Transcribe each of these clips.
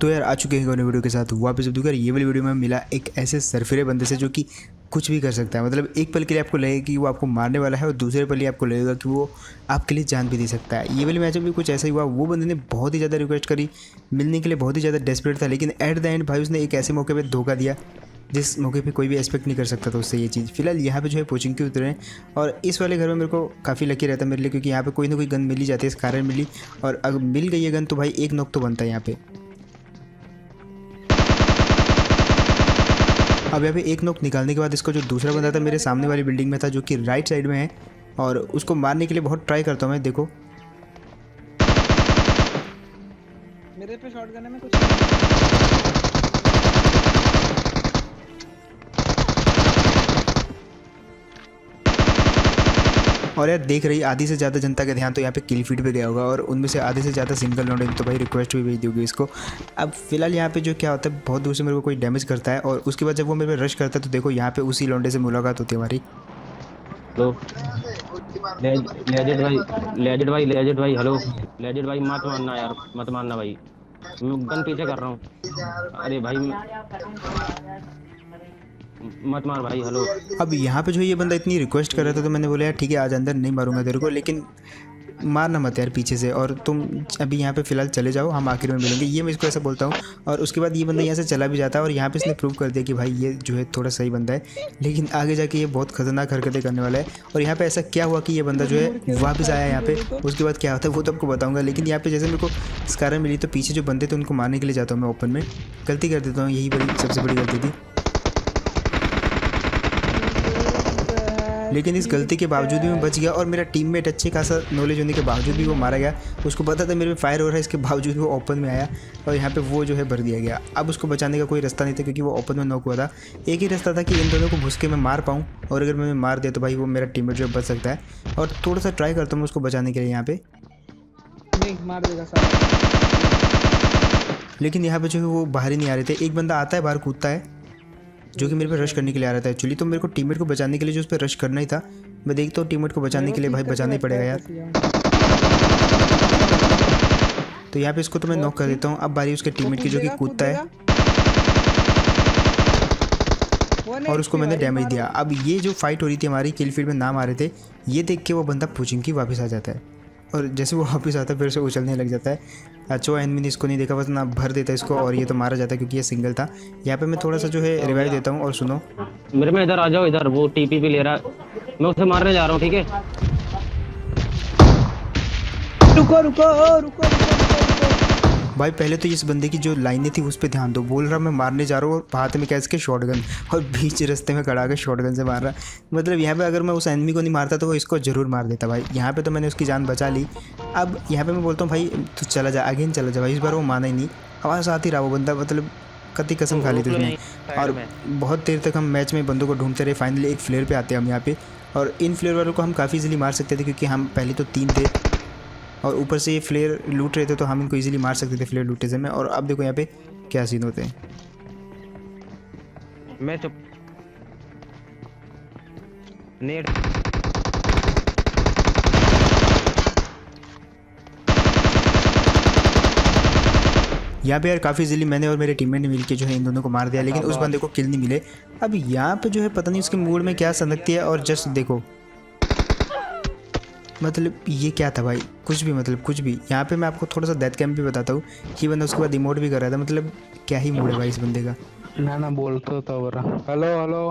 तो यार आ चुके हैं नई वीडियो के साथ वापस। अब ये वाली वीडियो में मिला एक ऐसे सरफिरे बंदे से जो कि कुछ भी कर सकता है। मतलब एक पल के लिए आपको लगेगा कि वो आपको मारने वाला है और दूसरे पल ही आपको लगेगा कि वो आपके लिए जान भी दे सकता है। ये वाली मैच में भी कुछ ऐसा ही हुआ। वो बंदे ने बहुत ही ज़्यादा रिक्वेस्ट करी, मिलने के लिए बहुत ही ज़्यादा डेस्परेट था, लेकिन एट द एंड भाई उसने एक ऐसे मौके पर धोखा दिया जिस मौके पे कोई भी एक्सपेक्ट नहीं कर सकता था उससे ये चीज़। फिलहाल यहाँ पे जो है कोचिंग के उतरे हैं और इस वाले घर में मेरे को काफ़ी लकी रहता है मेरे लिए, क्योंकि यहाँ पे कोई ना कोई गन मिल ही जाती है। इस कारण मिली, और अगर मिल गई है गन तो भाई एक नॉक तो बनता है यहाँ पे। अब यहाँ पे एक नॉक निकालने के बाद इसको जो दूसरा बंदा था मेरे सामने वाली बिल्डिंग में था, जो कि राइट साइड में है, और उसको मारने के लिए बहुत ट्राई करता हूँ मैं। देखो मेरे पे शॉटगन है, मैं कुछ और यार देख रही आधी से ज़्यादा जनता का ध्यान तो यहाँ पे किल फीड पे गया होगा, और उनमें से आधे से ज़्यादा सिंगल लौंडे तो भाई रिक्वेस्ट भी भेज दोगे इसको। अब फिलहाल यहाँ पे जो क्या होता है, बहुत दूर से मेरे को कोई डैमेज करता है और उसके बाद जब वो मेरे पे रश करता है तो देखो यहाँ पे उसी लौंडे से मुलाकात होती है हमारी। हेलो लेजेंड भाई हेलो लेजेंड भाई, मत मारना यार, मत मारना भाई, मैं गन पीछे कर रहा हूँ। अरे भाई मत मार भाई, हेलो। अब यहाँ पे जो ये बंदा इतनी रिक्वेस्ट कर रहा था तो मैंने बोला यार ठीक है आज अंदर नहीं मारूंगा तेरे को, लेकिन मारना मत यार पीछे से, और तुम अभी यहाँ पे फ़िलहाल चले जाओ, हम आखिर में मिलेंगे, ये मैं इसको ऐसा बोलता हूँ। और उसके बाद ये बंदा यहाँ से चला भी जाता है और यहाँ पे इसने प्रूव कर दिया कि भाई ये जो है थोड़ा सही बंदा है, लेकिन आगे जाके ये बहुत खतरनाक हरकतें करने वाला है। और यहाँ पे ऐसा क्या हुआ कि ये बंदा जो है वापस आया यहाँ पे, उसके बाद क्या होता है वो तो आपको बताऊँगा। लेकिन यहाँ पे जैसे मेरे को स्कार मिली तो पीछे जो बंदे थे उनको मारने के लिए जाता हूँ मैं ओपन में, गलती कर देता हूँ, यही बड़ी सबसे बड़ी गलती थी। लेकिन इस गलती के बावजूद भी मैं बच गया, और मेरा टीममेट अच्छे खासा नॉलेज होने के बावजूद भी वो मारा गया। उसको पता था मेरे पे फायर हो रहा है, इसके बावजूद वो ओपन में आया और यहाँ पे वो जो है भर दिया गया। अब उसको बचाने का कोई रास्ता नहीं था क्योंकि वो ओपन में नॉक हुआ था। एक ही रास्ता था कि इन दोनों को घुस के मैं मार पाऊँ, और अगर मैं मार दिया तो भाई वो मेरा टीममेट जो बच सकता है। और थोड़ा सा ट्राई करता हूँ उसको बचाने के लिए यहाँ पे, नहीं मार देगा साला। लेकिन यहाँ पे जो है वो बाहर ही नहीं आ रहे थे। एक बंदा आता है बाहर कूदता है जो कि मेरे पे रश करने के लिए आ रहा था एक्चुअली, तो मेरे को टीममेट को बचाने के लिए जो उस पर रश करना ही था। मैं देखता हूँ टीममेट को बचाने के लिए भाई बचाना ही पड़ेगा यार। तो यहाँ पे इसको तो मैं नॉक कर देता हूँ। अब बारी उसके टीममेट की जो कि कूदता है, और उसको मैंने डैमेज दिया। अब ये जो फाइट हो रही थी हमारी किल फील्ड में नाम आ रहे थे, ये देख के वो बंदा पूछिंग की वापस आ जाता है, और जैसे वो वापस आता है फिर से उछलने लग जाता है। अच्छा एनिमी ने इसको नहीं देखा, बस ना भर देता है इसको, और ये तो मारा जाता है क्योंकि ये सिंगल था। यहाँ पे मैं थोड़ा सा जो है रिवाइव देता हूँ, और सुनो मेरे में इधर आ जाओ, इधर वो टीपी भी ले रहा है, मैं उसे मारने जा रहा हूँ, ठीक है। रुको रुको रुको रुको भाई पहले तो इस बंदे की जो लाइनें थी उस पर ध्यान दो। बोल रहा मैं मारने जा रहा हूँ और हाथ में क्या इसके शॉटगन, और बीच रास्ते में खड़ा कर शॉटगन से मार रहा। मतलब यहाँ पे अगर मैं उस एनिमी को नहीं मारता तो वो इसको ज़रूर मार देता भाई। यहाँ पे तो मैंने उसकी जान बचा ली। अब यहाँ पे मैं बोलता हूँ भाई तू चला जा, अगेन चला जा भाई। इस बार वो माना ही नहीं, आवाज़ आती रहा वो बंदा, मतलब कति कसम खा ली थी उसने। और बहुत देर तक हम मैच में बंदों को ढूंढते रहे। फाइनली एक फ्लेयर पे आते हैं हम यहाँ पे, और इन फ्लेयर वालों को हम काफ़ी इजीली मार सकते थे क्योंकि हम पहले तो 3 थे, और ऊपर से ये फ्लेयर लूट रहे थे तो हम इनको इजीली मार सकते थे फ्लेयर लूटने से में। और अब देखो यहाँ पे क्या सीन होते हैं। मैं चुप नेट यहाँ पे यार काफ़ी इजीली मैंने और मेरे टीममेट ने मिलकर जो है इन दोनों को मार दिया, लेकिन उस बंदे को किल नहीं मिले। अब यहाँ पे जो है पता नहीं उसके मूड में क्या सनकती है, और जस्ट देखो मतलब ये क्या था भाई, कुछ भी, मतलब कुछ भी। यहाँ पे मैं आपको थोड़ा सा डेथ कैंप भी बताता हूँ। ये बंदा उसके बाद इमोट भी कर रहा था, मतलब क्या ही मूड है भाई इस बंदे का। ना बोल तो हेलो हेलो।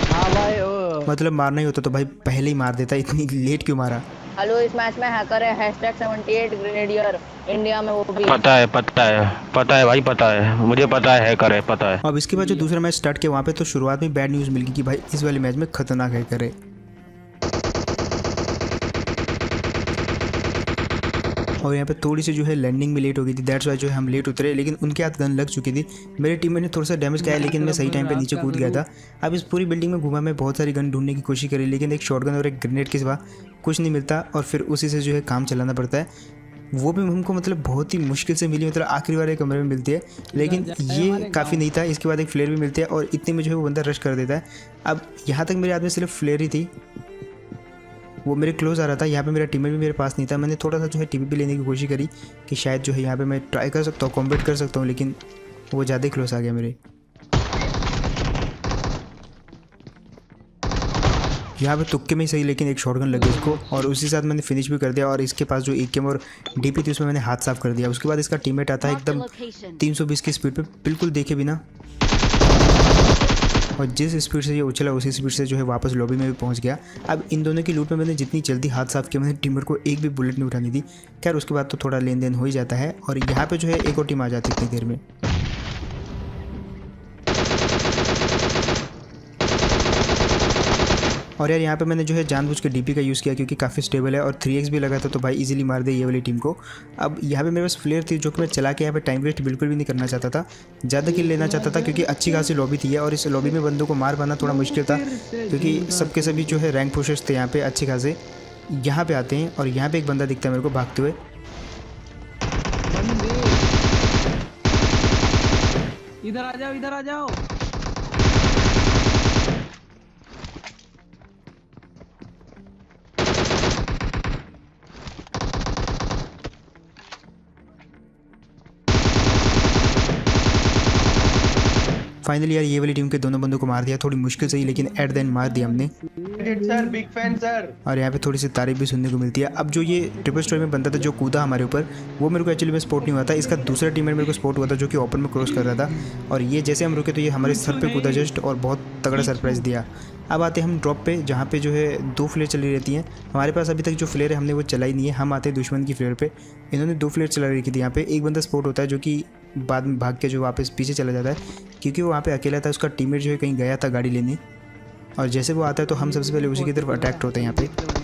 हाँ भाई ओ मतलब मारना ही होता तो भाई पहले ही मार देता, इतनी लेट क्यों मारा। हेलो, इस मैच में हैकर है #78 ग्रेनेडियर इंडिया में, वो भी पता है भाई, पता है, मुझे पता है हैकर है, पता है। अब इसके बाद जो दूसरा मैच स्टार्ट किया वहाँ पे तो शुरुआत में बैड न्यूज़ मिल गई कि भाई इस वाले मैच में खतरनाक हैकर है। और यहाँ पे थोड़ी सी जो है लैंडिंग में लेट हो गई थी, दैट्स वाई जो है हम लेट उतरे, लेकिन उनके हाथ गन लग चुकी थी। मेरे टीममेट ने थोड़ा सा डैमेज किया, लेकिन मैं सही टाइम पे नीचे कूद गया था। अब इस पूरी बिल्डिंग में घूमा, मैं बहुत सारी गन ढूंढने की कोशिश करी, लेकिन एक शॉटगन और एक ग्रेनेड के सिवा कुछ नहीं मिलता, और फिर उसी से जो है काम चलाना पड़ता है। वो भी हमको मतलब बहुत ही मुश्किल से मिली, मतलब आखिरी वाले कमरे में मिलती है, लेकिन ये काफ़ी नहीं था। इसके बाद एक फ्लेयर भी मिलती है, और इतने में जो है वो बंदा रश कर देता है। अब यहाँ तक मेरे हाथ में सिर्फ फ्लेयर ही थी, वो मेरे क्लोज आ रहा था। यहाँ पे मेरा टीममेट भी मेरे पास नहीं था। मैंने थोड़ा सा जो है टीपीपी लेने की कोशिश करी कि शायद जो है यहाँ पे मैं ट्राई कर सकता हूँ, कॉम्बेट कर सकता हूँ, लेकिन वो ज़्यादा ही क्लोज आ गया मेरे। यहाँ पे तुक्के में ही सही, लेकिन एक शॉटगन लगी उसको और उसी साथ मैंने फिनिश भी कर दिया। और इसके पास जो एकेएम और डीपी थी उसमें मैंने हाथ साफ कर दिया। उसके बाद इसका टीममेट आता है एकदम 320 की स्पीड पे, बिल्कुल देखे बिना, और जिस स्पीड से ये उछला उसी स्पीड से जो है वापस लॉबी में भी पहुंच गया। अब इन दोनों की लूट में मैंने जितनी जल्दी हाथ साफ किया, मैंने टीममेट को एक भी बुलेट नहीं उठानी दी। खैर उसके बाद तो थोड़ा लेन देन हो ही जाता है और यहाँ पे जो है एक और टीम आ जाती है इतनी देर में। और यार यहाँ पे मैंने जो है जानबूझ के डीपी का यूज़ किया क्योंकि काफ़ी स्टेबल है और 3x भी लगा था, तो भाई इजीली मार दे ये वाली टीम को। अब यहाँ पे मेरे पास फ्लेयर थी जो कि मैं चला के यहाँ पे टाइम वेस्ट बिल्कुल भी नहीं करना चाहता था, ज़्यादा किल लेना चाहता था क्योंकि अच्छी खासी लॉबी थी और इस लॉबी में बंदों को मार पाना थोड़ा मुश्किल था क्योंकि सबके सभी जो है रैंक पुशर्स थे यहाँ पे अच्छे खासे। यहाँ पे आते हैं और यहाँ पे एक बंदा दिखता है मेरे को भागते हुए। इधर आ जाओ, इधर आ जाओ। फाइनली यार ये वाली टीम के दोनों बंदों को मार दिया, थोड़ी मुश्किल से ही, लेकिन एट द एंड मार दिया हमने। Sir big fan sir. और यहाँ पे थोड़ी सी तारीफ भी सुनने को मिलती है। अब जो ये ट्रिपल स्टोरी में बनता था जो कूदा हमारे ऊपर, वो मेरे को एक्चुअली में स्पॉट नहीं हुआ था। इसका दूसरा टीममेट मेरे को स्पॉट हुआ था जो कि ओपन में क्रॉस कर रहा था और ये जैसे हम रुके तो ये हमारे सर पे कूदा जस्ट और बहुत तगड़ा सरप्राइज़ दिया। अब आते हैं हम ड्रॉप पे जहाँ पे जो है 2 फ्लेयर चली रहती हैं। हमारे पास अभी तक जो फ्लेयर है हमने वो चलाई नहीं है। हम आते हैं दुश्मन की फ्लेयर पे। इन्होंने 2 फ्लेयर चला रखी थी। यहाँ पे एक बंदा स्पॉट होता है जो कि बाद में भाग के जो वापस पीछे चला जाता है क्योंकि वो वहाँ पे अकेला था। उसका टीममेट जो है कहीं गया था गाड़ी लेने और जैसे वो आता है तो हम सबसे पहले उसी की तरफ अटैक्ट होते हैं। यहाँ पे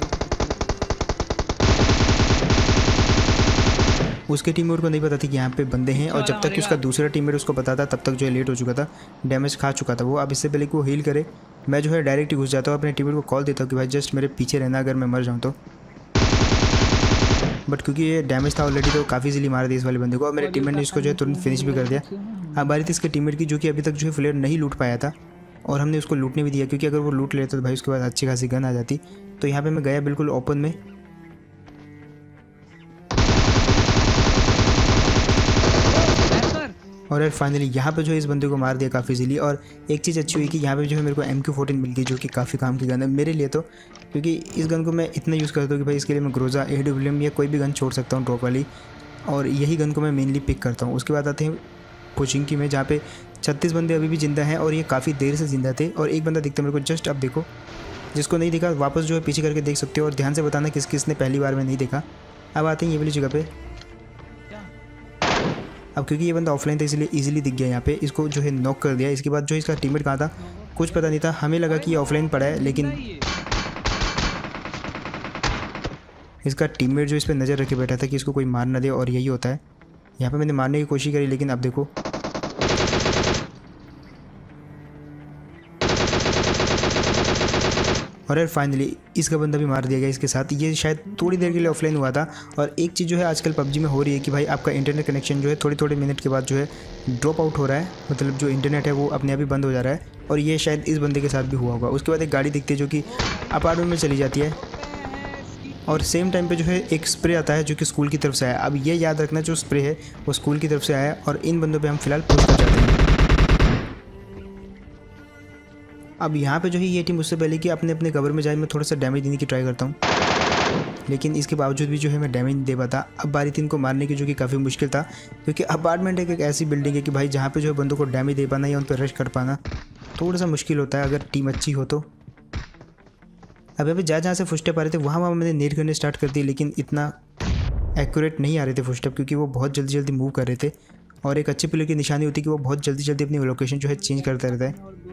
उसके टीममेट को नहीं पता थी कि यहाँ पे बंदे हैं और जब तक कि उसका दूसरा टीममेट उसको पता था तब तक जो है लेट हो चुका था, डैमेज खा चुका था वो। अब इससे पहले कि वो हील करे मैं जो है डायरेक्ट ही घुस जाता हूँ, अपने टीममेट को कॉल देता हूँ कि भाई जस्ट मेरे पीछे रहना अगर मैं मर जाऊँ तो। बट क्योंकि ये डैमेज था ऑलरेडी तो काफ़ी इजीली मार दिया इस वाले बंदे को और मेरे टीममेट ने इसको जो है तुरंत फिनिश भी कर दिया। अब बारी थी इसके टीममेट की जो कि अभी तक जो है फ्लेयर नहीं लूट पाया था और हमने उसको लूटने भी दिया क्योंकि अगर वो लूट लेता तो भाई उसके बाद अच्छी खासी गन आ जाती। तो यहाँ पे मैं गया बिल्कुल ओपन में और यार फाइनली यहाँ पे जो है इस बंदे को मार दिया काफ़ी इजीली। और एक चीज़ अच्छी हुई कि यहाँ पे जो है मेरे को MQ-14 मिल गई जो कि काफ़ी काम की गन है मेरे लिए, तो क्योंकि इस गन को मैं इतना यूज़ करता हूँ कि भाई इसके लिए मैं ग्रोजा AWM या कोई भी गन छोड़ सकता हूँ ड्रॉप वाली, और यही गन को मैं मेनली पिक करता हूँ। उसके बाद आते हैं कोचिंग में जहाँ पे 36 बंदे अभी भी जिंदा हैं और ये काफ़ी देर से जिंदा थे। और एक बंदा दिखता है मेरे को जस्ट अब देखो, जिसको नहीं देखा वापस जो है पीछे करके देख सकते हो और ध्यान से बताना किस किसने पहली बार में नहीं देखा। अब आते हैं ये वाली जगह पे। अब क्योंकि ये बंदा ऑफलाइन था इसलिए इजीली दिख गया यहाँ पे, इसको जो है नॉक कर दिया। इसके बाद जो इसका टीममेट कहाँ था कुछ पता नहीं था, हमें लगा कि ये ऑफलाइन पड़ा है लेकिन इसका टीममेट जो इस पर नज़र रखे बैठा था कि इसको कोई मार ना दे, और यही होता है। यहाँ पे मैंने मारने की कोशिश करी लेकिन अब देखो और यार फाइनली इसका बंदा भी मार दिया गया इसके साथ। ये शायद थोड़ी देर के लिए ऑफलाइन हुआ था। और एक चीज़ जो है आजकल PUBG में हो रही है कि भाई आपका इंटरनेट कनेक्शन जो है थोड़े मिनट के बाद जो है ड्रॉप आउट हो रहा है, मतलब जो इंटरनेट है वो अपने आप ही बंद हो जा रहा है। और ये शायद इस बंदे के साथ भी हुआ होगा। उसके बाद एक गाड़ी दिखती है जो कि अपार्टमेंट में चली जाती है और सेम टाइम पे जो है एक स्प्रे आता है जो कि स्कूल की तरफ से आया। अब ये याद रखना जो स्प्रे है वो स्कूल की तरफ से आया और इन बंदों पे हम फिलहाल पुश कर जाते हैं। अब यहाँ पे जो है ये टीम उससे पहले कि अपने अपने कवर में जाए मैं थोड़ा सा डैमेज देने की ट्राई करता हूँ, लेकिन इसके बावजूद भी जो है मैं डैमेज नहीं दे पाता। अब बारी थी इनको मारने की जो कि काफ़ी मुश्किल था क्योंकि अपार्टमेंट एक ऐसी बिल्डिंग है कि भाई जहाँ पे जो है बंदों को डैमेज दे पाना या उन पर रश कर पाना थोड़ा सा मुश्किल होता है अगर टीम अच्छी हो तो। अब अभी जहाँ से फुटस्टेप आ रहे थे वहाँ मैंने नेट करने स्टार्ट कर दिए, लेकिन इतना एक्यूरेट नहीं आ रहे थे फुटस्टेप क्योंकि वो बहुत जल्दी मूव कर रहे थे। और एक अच्छे प्लेयर की निशानी होती है कि वो बहुत जल्दी अपनी लोकेशन जो है चेंज करता रहता है।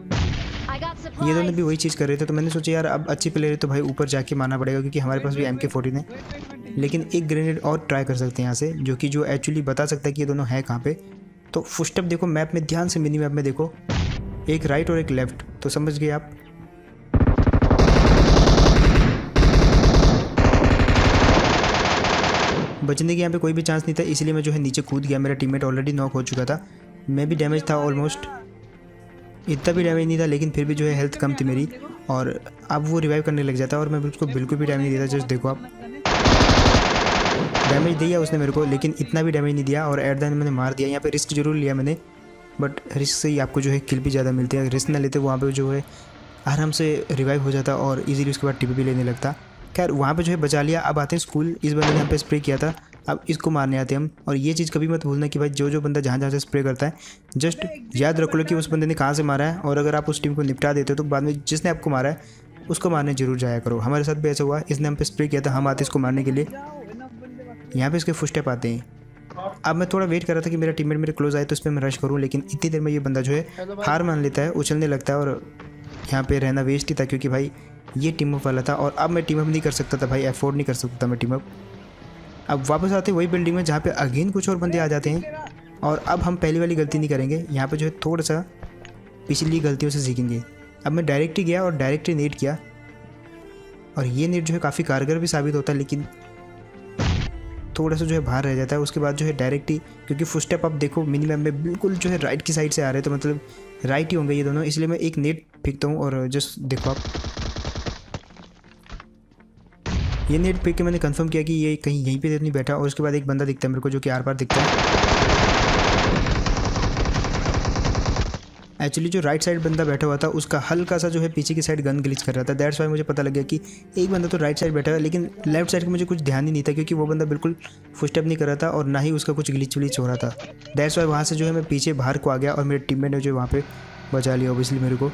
ये दोनों भी वही चीज़ कर रहे थे, तो मैंने सोचा यार अब अच्छे प्लेयर है तो भाई ऊपर जाके मारना पड़ेगा क्योंकि हमारे पास भी MK-14 है। लेकिन एक ग्रेनेड और ट्राई कर सकते हैं यहाँ से जो कि जो एक्चुअली बता सकता है कि ये दोनों है कहाँ पे। तो फुटस्टेप देखो मैप में ध्यान से, मिनी मैप में देखो, एक राइट और एक लेफ्ट, तो समझ गए आप। बचने की यहाँ पे कोई भी चांस नहीं था इसलिए मैं जो है नीचे कूद गया। मेरा टीममेट ऑलरेडी नॉक हो चुका था, मैं भी डैमेज था ऑलमोस्ट, इतना भी डैमेज नहीं था लेकिन फिर भी जो है हेल्थ कम थी मेरी। और अब वो रिवाइव करने लग जाता है और मैं उसको बिल्कुल भी डैमेज नहीं देता। जस्ट देखो आप, डैमेज दिया उसने मेरे को, लेकिन इतना भी डैमेज नहीं दिया और एट द एंड मैंने मार दिया। यहाँ पे रिस्क जरूर लिया मैंने, बट रिस्क से ही आपको जो है किल भी ज़्यादा मिलती है। रिस्क ना लेते वहाँ पे जो है आराम से रिवाइव हो जाता और इजीली उसके बाद टीपी भी लेने लगता। खैर वहाँ पे जो है बचा लिया। अब आते हैं स्कूल। इस बंदे ने यहाँ पे स्प्रे किया था, अब इसको मारने आते हैं हम। और ये चीज़ कभी मत भूलना कि भाई जो बंदा जहाँ जहाँ से स्प्रे करता है, जस्ट याद रख लो कि उस बंदे ने कहाँ से मारा है, और अगर आप उस टीम को निपटा देते हो तो बाद में जिसने आपको मारा है उसको मारने जरूर जाया करो। हमारे साथ भी ऐसा हुआ, इसने हम पे स्प्रे किया था, हम आते इसको मारने के लिए। यहाँ पे इसके फुटस्टेप आते हैं। अब मैं थोड़ा वेट कर रहा था कि मेरा टीममेट मेरे क्लोज आए तो इस पर मैं रश करूँ, लेकिन इतनी देर में ये बंदा जो है हार मान लेता है, उछलने लगता है। और यहाँ पे रहना वेस्ट ही था क्योंकि भाई ये टीम अप वाला था और अब मैं टीम अप नहीं कर सकता था भाई, अफोर्ड नहीं कर सकता था मैं टीम अप। अब वापस आते वही बिल्डिंग में जहाँ पे अगेन कुछ और बंदे आ जाते हैं। और अब हम पहली वाली गलती नहीं करेंगे, यहाँ पे जो है थोड़ा सा पिछली गलतियों से सीखेंगे। अब मैं डायरेक्ट ही गया और डायरेक्ट ही नेट किया, और ये नेट जो है काफ़ी कारगर भी साबित होता है, लेकिन थोड़ा सा जो है बाहर रह जाता है। उसके बाद जो है डायरेक्ट ही, क्योंकि फुट स्टेप आप देखो मिनिमम में बिल्कुल जो है राइट की साइड से आ रहे हैं, तो मतलब राइट ही होंगे ये दोनों, इसलिए मैं एक नेट फेंकता हूँ। और जस्ट देखो आप, ये नेट फेंक के मैंने कंफर्म किया कि ये कहीं यहीं पे तो नहीं बैठा। और उसके बाद एक बंदा दिखता है मेरे को जो कि आर पार दिखता है। एक्चुअली जो राइट साइड बंदा बैठा हुआ था उसका हल्का सा जो है पीछे की साइड गन ग्लिच कर रहा था। दैट्स वाई मुझे पता लग गया कि एक बंदा तो राइट साइड बैठा हुआ है, लेकिन लेफ्ट साइड का मुझे कुछ ध्यान ही नहीं था क्योंकि वो बंदा बिल्कुल फुटस्टेप नहीं कर रहा था और ना ही उसका कुछ ग्लिच विलिच हो रहा था। दैट्स वाई वहाँ से जो है मैं पीछे बाहर को आ गया और मेरे टीममेट ने जो वहाँ पे बचा लिया ऑब्वियसली मेरे को।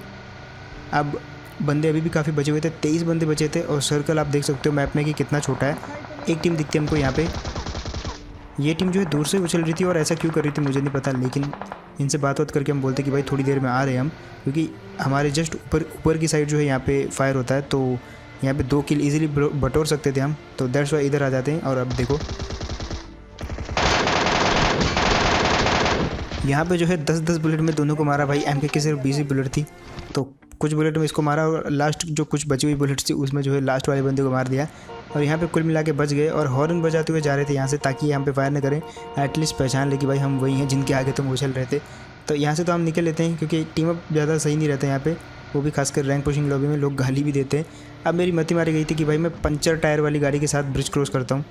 अब बंदे अभी भी काफ़ी बचे हुए थे, 23 बंदे बचे थे। और सर्कल आप देख सकते हो मैप में कि कितना छोटा है। एक टीम दिखती है हमको यहाँ पे, ये टीम जो है दूर से उछल रही थी और ऐसा क्यों कर रही थी मुझे नहीं पता, लेकिन इनसे बात करके हम बोलते कि भाई थोड़ी देर में आ रहे हैं हम, क्योंकि हमारे जस्ट ऊपर की साइड जो है यहाँ पे फायर होता है, तो यहाँ पे 2 किल इजीली बटोर सकते थे हम। तो दैट्स वाई इधर आ जाते हैं। और अब देखो यहाँ पे जो है 10-10 बुलेट में दोनों को मारा भाई। MK की सिर्फ 20 बुलेट थी, तो कुछ बुलेट में इसको मारा और लास्ट जो कुछ बची हुई बुलेट थी उसमें जो है लास्ट वाले बंदे को मार दिया। और यहाँ पे कुल मिला के बच गए और हॉर्न बजाते हुए जा रहे थे यहाँ से, ताकि यहाँ पे फायर न करें, एटलीस्ट पहचान ले कि भाई हम वही हैं जिनके आगे तुम उछल रहे थे। तो यहाँ से तो हम निकल लेते हैं क्योंकि टीम अप ज़्यादा सही नहीं रहता यहाँ पे, वो भी खासकर रैंक पुशिंग लॉबी में लोग गाली भी देते हैं। अब मेरी मती मारी गई थी कि भाई मैं पंचर टायर वाली गाड़ी के साथ ब्रिज क्रॉस करता हूँ।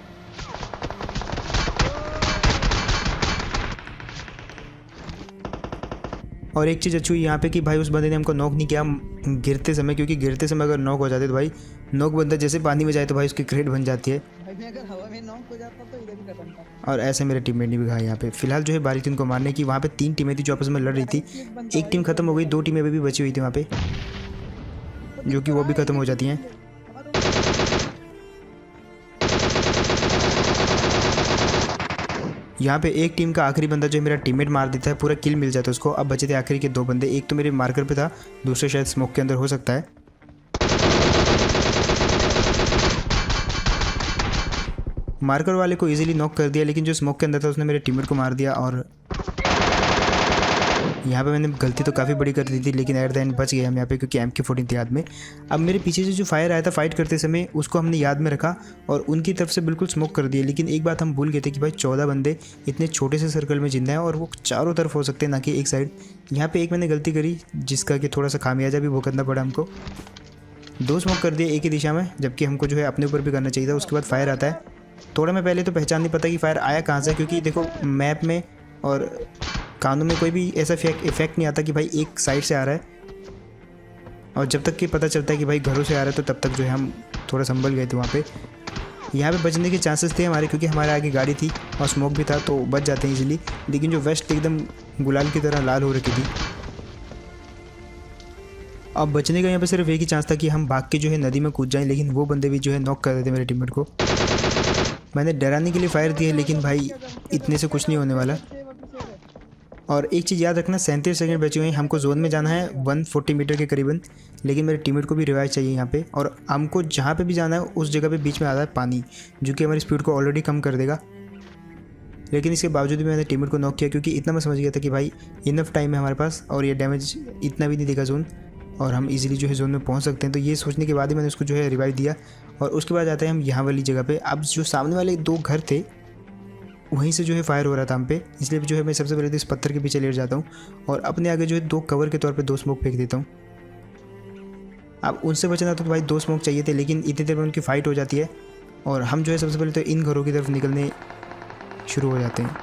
और एक चीज़ अच्छी हुई यहाँ पे कि भाई उस बंदे ने हमको नॉक नहीं किया गिरते समय, क्योंकि गिरते समय अगर नॉक हो जाते तो भाई नॉक बंदा जैसे पानी में जाए तो भाई उसकी क्रेट बन जाती है। अगर हवा में नॉक हो जाता तो इधर ही खत्म था। और ऐसे मेरे टीममेट ने भी कहा यहाँ पे। फिलहाल जो है बारी थी उनको मारने की। वहाँ पे 3 टीमें थी जो आपस में लड़ रही थी, एक टीम खत्म हो गई, 2 टीमें अभी भी बची हुई थी वहाँ पे, जो कि वो भी खत्म हो जाती हैं। यहाँ पे एक टीम का आखिरी बंदा जो है मेरा टीममेट मार देता है, पूरा किल मिल जाता है उसको। अब बचे थे आखिरी के 2 बंदे, एक तो मेरे मार्कर पे था, दूसरे शायद स्मोक के अंदर हो सकता है। मार्कर वाले को इजीली नॉक कर दिया, लेकिन जो स्मोक के अंदर था उसने मेरे टीममेट को मार दिया। और यहाँ पे मैंने गलती तो काफ़ी बड़ी कर दी थी, लेकिन एट द एंड बच गए हम यहाँ पे क्योंकि MK14 थी याद में। अब मेरे पीछे से जो फायर आया था फाइट करते समय उसको हमने याद में रखा और उनकी तरफ से बिल्कुल स्मोक कर दिया। लेकिन एक बात हम भूल गए थे कि भाई 14 बंदे इतने छोटे से सर्कल में जिंदा हैं और वो चारों तरफ हो सकते हैं, ना कि एक साइड। यहाँ पे एक मैंने गलती करी जिसका कि थोड़ा सा खामियाजा भी भुगतना पड़ा हमको। 2 स्मोक कर दिए एक ही दिशा में, जबकि हमको जो है अपने ऊपर भी करना चाहिए था। उसके बाद फायर आता है, थोड़ा मैं पहले तो पहचान नहीं पता कि फायर आया कहाँ से, क्योंकि देखो मैप में और कानों में कोई भी ऐसा इफेक्ट नहीं आता कि भाई एक साइड से आ रहा है। और जब तक कि पता चलता है कि भाई घरों से आ रहा है तो तब तक जो है हम थोड़ा संभल गए थे वहाँ पे। यहाँ पे बचने के चांसेस थे हमारे, क्योंकि हमारे आगे गाड़ी थी और स्मोक भी था, तो बच जाते हैं इजीली। लेकिन जो वेस्ट एकदम गुलाल की तरह लाल हो रखी थी। अब बचने का यहाँ पे सिर्फ एक ही चांस था कि हम भाग के जो है नदी में कूद जाएं, लेकिन वो बंदे भी जो है नॉक कर देते मेरे टीममेट को। मैंने डराने के लिए फायर दिया, लेकिन भाई इतने से कुछ नहीं होने वाला। और एक चीज़ याद रखना, 37 सेकंड बचे हुए हैं, हमको जोन में जाना है 140 मीटर के करीबन, लेकिन मेरे टीममेट को भी रिवाइव चाहिए यहाँ पे। और हमको जहाँ पे भी जाना है उस जगह पे बीच में आता है पानी, जो कि हमारी स्पीड को ऑलरेडी कम कर देगा। लेकिन इसके बावजूद भी मैंने टीममेट को नॉक किया, क्योंकि इतना मैं समझ गया था कि भाई इनफ टाइम है हमारे पास और ये डैमेज इतना भी नहीं देगा जोन, और हम इजीली जो है जोन में पहुंच सकते हैं। तो ये सोचने के बाद ही मैंने उसको जो है रिवाइव दिया। और उसके बाद आते हैं हम यहाँ वाली जगह पे। अब जो सामने वाले 2 घर थे वहीं से जो है फायर हो रहा था हम पे, इसलिए जो है मैं सबसे पहले तो इस पत्थर के पीछे लेट जाता हूँ और अपने आगे जो है 2 कवर के तौर पे 2 स्मोक फेंक देता हूँ। अब उनसे बचना तो भाई 2 स्मोक चाहिए थे, लेकिन इतनी देर में उनकी फ़ाइट हो जाती है और हम जो है सबसे पहले तो इन घरों की तरफ निकलने शुरू हो जाते हैं।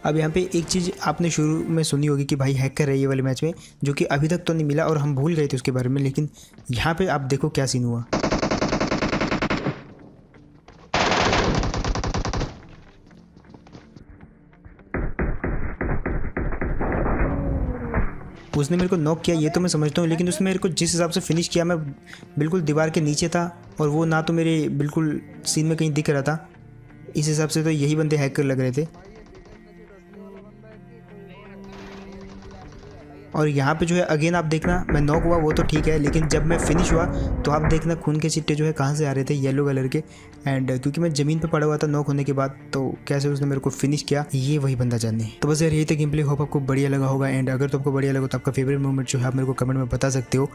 अब यहाँ पे एक चीज़ आपने शुरू में सुनी होगी कि भाई हैकर है ये वाले मैच में, जो कि अभी तक तो नहीं मिला और हम भूल गए थे उसके बारे में, लेकिन यहाँ पे आप देखो क्या सीन हुआ। उसने मेरे को नॉक किया ये तो मैं समझता हूँ, लेकिन उसने मेरे को जिस हिसाब से फिनिश किया, मैं बिल्कुल दीवार के नीचे था और वो ना तो मेरे बिल्कुल सीन में कहीं दिख रहा था। इस हिसाब से तो यही बंदे हैकर लग रहे थे। और यहाँ पे जो है अगेन आप देखना, मैं नॉक हुआ वो तो ठीक है, लेकिन जब मैं फिनिश हुआ तो आप देखना खून के छिट्टे जो है कहाँ से आ रहे थे, येलो कलर के। एंड क्योंकि मैं ज़मीन पे पड़ा हुआ था नॉक होने के बाद, तो कैसे उसने मेरे को फिनिश किया ये वही बंदा जाने। तो बस यार यही तक गेम प्ले, होप आपको बढ़िया लगा होगा। एंड अगर तो आपको बढ़िया लगा तो आपका फेवरेट मोमेंट जो है आप मेरे को कमेंट में बता सकते हो।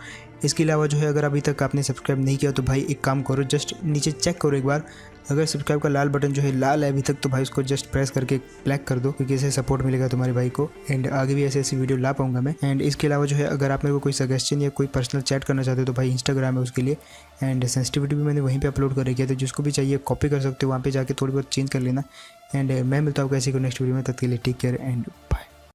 इसके अलावा जो है अगर अभी तक आपने सब्सक्राइब नहीं किया तो भाई एक काम करो, जस्ट नीचे चेक करो एक बार, अगर सब्सक्राइब का लाल बटन जो है लाल है अभी तक तो भाई उसको जस्ट प्रेस करके ब्लैक कर दो, क्योंकि इससे सपोर्ट मिलेगा तुम्हारे भाई को एंड आगे भी ऐसी ऐसी वीडियो ला पाऊंगा मैं। एंड इसके अलावा जो है अगर आप मेरे को कोई सजेशन या कोई पर्सनल चैट करना चाहते हो तो भाई इंस्टाग्राम है उसके लिए, एंड सेंसिटिविटी भी मैंने वहीं पे अपलोड कर रखी है, तो जिसको भी चाहिए कॉपी कर सकते हो, वहाँ पे जाके थोड़ी बहुत चेंज कर लेना। एंड मैं मिलता हूँ ऐसी को नेक्स्ट वीडियो में, तब के लिए टेक केयर एंड